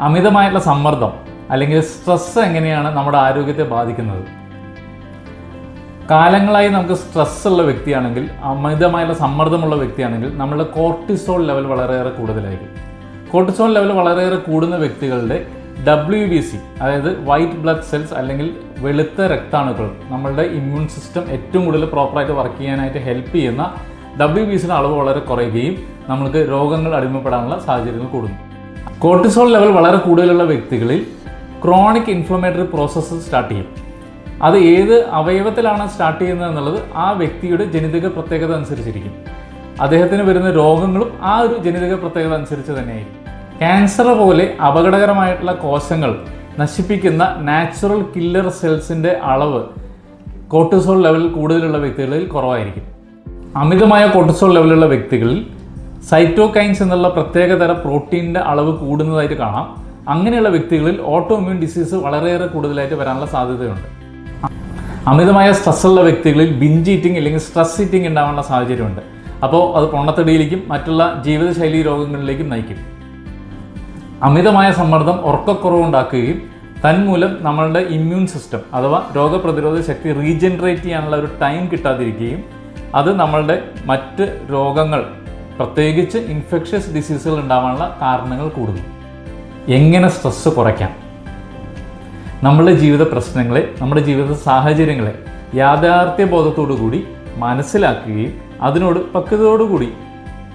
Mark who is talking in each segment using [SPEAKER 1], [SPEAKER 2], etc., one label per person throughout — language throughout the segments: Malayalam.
[SPEAKER 1] അമിതമായിട്ടുള്ള സമ്മർദ്ദം അല്ലെങ്കിൽ സ്ട്രെസ് എങ്ങനെയാണ് നമ്മുടെ ആരോഗ്യത്തെ ബാധിക്കുന്നത്? കാലങ്ങളായി നമുക്ക് സ്ട്രെസ് ഉള്ള വ്യക്തിയാണെങ്കിൽ, അമിതമായുള്ള സമ്മർദ്ദമുള്ള വ്യക്തിയാണെങ്കിൽ നമ്മളുടെ കോർട്ടിസോൾ ലെവൽ വളരെയേറെ കൂടുതലായിരിക്കും. കോർട്ടിസോൾ ലെവൽ വളരെയേറെ കൂടുന്ന വ്യക്തികളുടെ WBC, അതായത് വൈറ്റ് ബ്ലഡ് സെൽസ് അല്ലെങ്കിൽ വെളുത്ത രക്താണുക്കൾ, നമ്മളുടെ ഇമ്മ്യൂൺ സിസ്റ്റം ഏറ്റവും കൂടുതൽ പ്രോപ്പറായിട്ട് വർക്ക് ചെയ്യാനായിട്ട് ഹെൽപ്പ് ചെയ്യുന്ന WBCയുടെ അളവ് വളരെ കുറയുകയും നമ്മൾക്ക് രോഗങ്ങൾ അടിമപ്പെടാനുള്ള സാഹചര്യങ്ങൾ കൂടുന്നു. കോർട്ടിസോൾ ലെവൽ വളരെ കൂടുതലുള്ള വ്യക്തികളിൽ ക്രോണിക് ഇൻഫ്ലമേറ്ററി പ്രോസസ്സ് സ്റ്റാർട്ട് ചെയ്യും. അത് ഏത് അവയവത്തിലാണ് സ്റ്റാർട്ട് ചെയ്യുന്നത് എന്നുള്ളത് ആ വ്യക്തിയുടെ ജനിതക പ്രത്യേകത അനുസരിച്ചിരിക്കും. അദ്ദേഹത്തിന് വരുന്ന രോഗങ്ങളും ആ ഒരു ജനിതക പ്രത്യേകത അനുസരിച്ച് തന്നെയായിരിക്കും. ക്യാൻസർ പോലെ അപകടകരമായിട്ടുള്ള കോശങ്ങൾ നശിപ്പിക്കുന്ന നാച്ചുറൽ കില്ലർ സെൽസിൻ്റെ അളവ് കോർട്ടിസോൾ ലെവൽ കൂടുതലുള്ള വ്യക്തികളിൽ കുറവായിരിക്കും. അമിതമായ കോർട്ടിസോൾ ലെവലുള്ള വ്യക്തികളിൽ സൈറ്റോകൈൻസ് എന്നുള്ള പ്രത്യേകതര പ്രോട്ടീൻ്റെ അളവ് കൂടുന്നതായിട്ട് കാണാം. അങ്ങനെയുള്ള വ്യക്തികളിൽ ഓട്ടോ ഇമ്മ്യൂൺ ഡിസീസ് വളരെയേറെ കൂടുതലായിട്ട് വരാനുള്ള സാധ്യതയുണ്ട്. അമിതമായ സ്ട്രെസ്സുള്ള വ്യക്തികളിൽ ബിഞ്ച് ഈറ്റിംഗ് അല്ലെങ്കിൽ സ്ട്രെസ് ഈറ്റിംഗ് ഉണ്ടാകാനുള്ള സാഹചര്യമുണ്ട്. അപ്പോൾ അത് പൊണ്ണത്തടിയിലേക്കും മറ്റുള്ള ജീവിതശൈലി രോഗങ്ങളിലേക്കും നയിക്കും. അമിതമായ സമ്മർദ്ദം ഉറക്കക്കുറവുണ്ടാക്കുകയും തന്മൂലം നമ്മളുടെ ഇമ്മ്യൂൺ സിസ്റ്റം അഥവാ രോഗപ്രതിരോധ ശക്തി റീജനറേറ്റ് ചെയ്യാനുള്ള ഒരു ടൈം കിട്ടാതിരിക്കുകയും അത് നമ്മളുടെ മറ്റ് രോഗങ്ങൾ, പ്രത്യേകിച്ച് ഇൻഫെക്ഷ്യസ് ഡിസീസുകൾ ഉണ്ടാകാനുള്ള കാരണങ്ങൾ കൂടുന്നു. എങ്ങനെ സ്ട്രെസ്സ് കുറയ്ക്കാം? നമ്മളുടെ ജീവിത പ്രശ്നങ്ങളെ, നമ്മുടെ ജീവിത സാഹചര്യങ്ങളെ യാഥാർത്ഥ്യ ബോധത്തോടു കൂടി മനസ്സിലാക്കുകയും അതിനോട് പക്വതയോടുകൂടി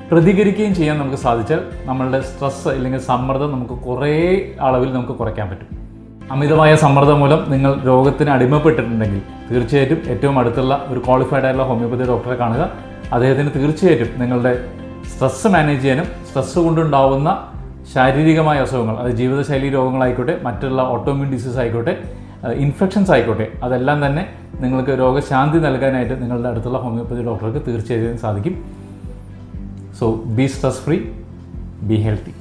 [SPEAKER 1] പ്രതികരിക്കുകയും ചെയ്യാൻ നമുക്ക് സാധിച്ചാൽ നമ്മളുടെ സ്ട്രെസ്സ് അല്ലെങ്കിൽ സമ്മർദ്ദം നമുക്ക് കുറേ അളവിൽ നമുക്ക് കുറയ്ക്കാൻ പറ്റും. അമിതമായ സമ്മർദ്ദം മൂലം നിങ്ങൾ രോഗത്തിന് അടിമപ്പെട്ടിട്ടുണ്ടെങ്കിൽ തീർച്ചയായിട്ടും ഏറ്റവും അടുത്തുള്ള ഒരു ക്വാളിഫൈഡ് ആയിട്ടുള്ള ഹോമിയോപ്പതി ഡോക്ടറെ കാണുക. അദ്ദേഹത്തിന് തീർച്ചയായിട്ടും നിങ്ങളുടെ സ്ട്രെസ്സ് മാനേജ് ചെയ്യാനും സ്ട്രെസ്സ് കൊണ്ടുണ്ടാവുന്ന ശാരീരികമായ അസുഖങ്ങൾ, അത് ജീവിതശൈലി രോഗങ്ങളായിക്കോട്ടെ, മറ്റുള്ള ഓട്ടോമ്യൂൺ ഡിസീസ് ആയിക്കോട്ടെ, ഇൻഫെക്ഷൻസ് ആയിക്കോട്ടെ, അതെല്ലാം തന്നെ നിങ്ങൾക്ക് രോഗശാന്തി നൽകാനായിട്ട് നിങ്ങളുടെ അടുത്തുള്ള ഹോമിയോപ്പതി ഡോക്ടർക്ക് തീർച്ചയായും സാധിക്കും. So be stress free, be healthy.